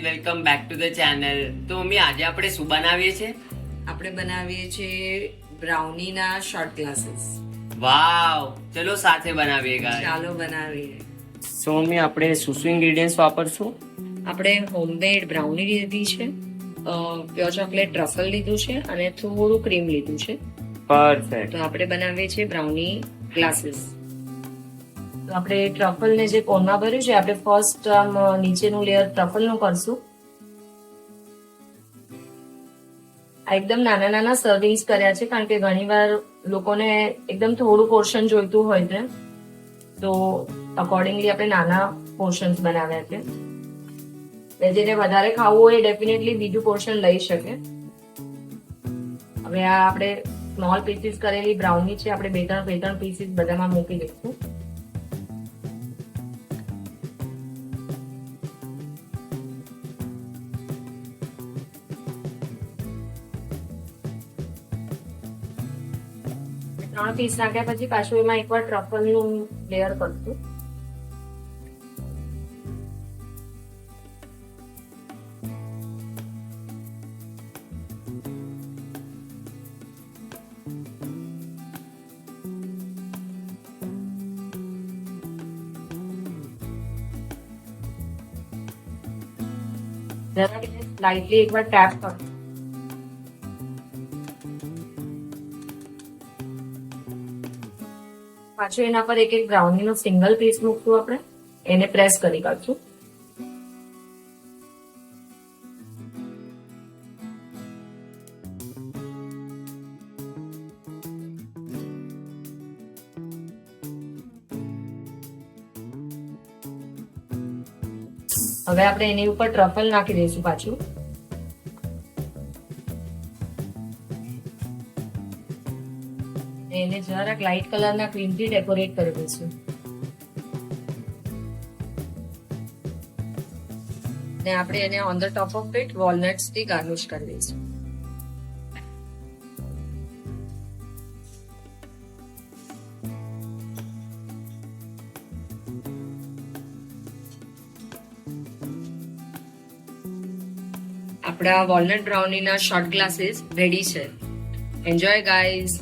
Welcome back to the channel. તો mummy આજે આપણે શું બનાવીએ છીએ? આપણે બનાવીએ છીએ બ્રાઉનીના શોર્ટ ગ્લાસીસ. વાવ, ચલો સાથે બનાવીએ ગાઈસ. ચાલો બનાવીએ. સો મમ્મી આપણે શું ઇન્ગ્રેડિયન્ટ્સ વાપરશું? આપણે હોમમેડ બ્રાઉની લીધી છે, પ્યોર ચોકલેટ ટ્રફલ લીધું છે અને થોડું ક્રીમ લીધું છે. પરફેક્ટ. તો આપણે બનાવીએ છીએ બ્રાઉની ગ્લાસીસ. તો આપણે ટ્રફલને જે કોનમાં ભર્યું છે, આપણે ફર્સ્ટ નીચેનું લેયર ટ્રફલનું કરશું. આ એકદમ નાના નાના સર્વિંગ્સ કર્યા છે, કારણ કે ઘણીવાર લોકોને એકદમ થોડું પોર્શન જોઈતું હોય છે, તો અકોર્ડિંગલી આપણે નાના પોર્શન્સ બનાવ્યા છે. જેને વધારે ખાવું હોય ડેફિનેટલી બીજું પોર્શન લઈ શકે. હવે આ આપણે સ્મોલ પીસીસ કરેલી બ્રાઉની છે, આપણે બે ત્રણ પીસીસ બધામાં મૂકી દઈશું. ત્રણ પીસ નાખ્યા પછી પાછું એમાં એકવાર ટ્રફલનું લેયર કરશું. જરા સ્લાઇટલી એકવાર ટેપ કરો. પાછું એના પર એક બ્રાઉનીનો સિંગલ પીસ મૂકશું, આપણે એને પ્રેસ કરી કાઢશું. હવે આપણે એની ઉપર ટ્રફલ નાખી દઈશું પાછું. એને જરાક લાઇટ કલરના ક્રીમથી ડેકોરેટ કરી દઈશું. ને આપણે એને on the top of it વોલનટ્સ થી ગાર્નિશ કરી દઈશું. આપણા વોલનટ બ્રાઉનીના શોર્ટ ગ્લાસીસ રેડી છે. Enjoy guys.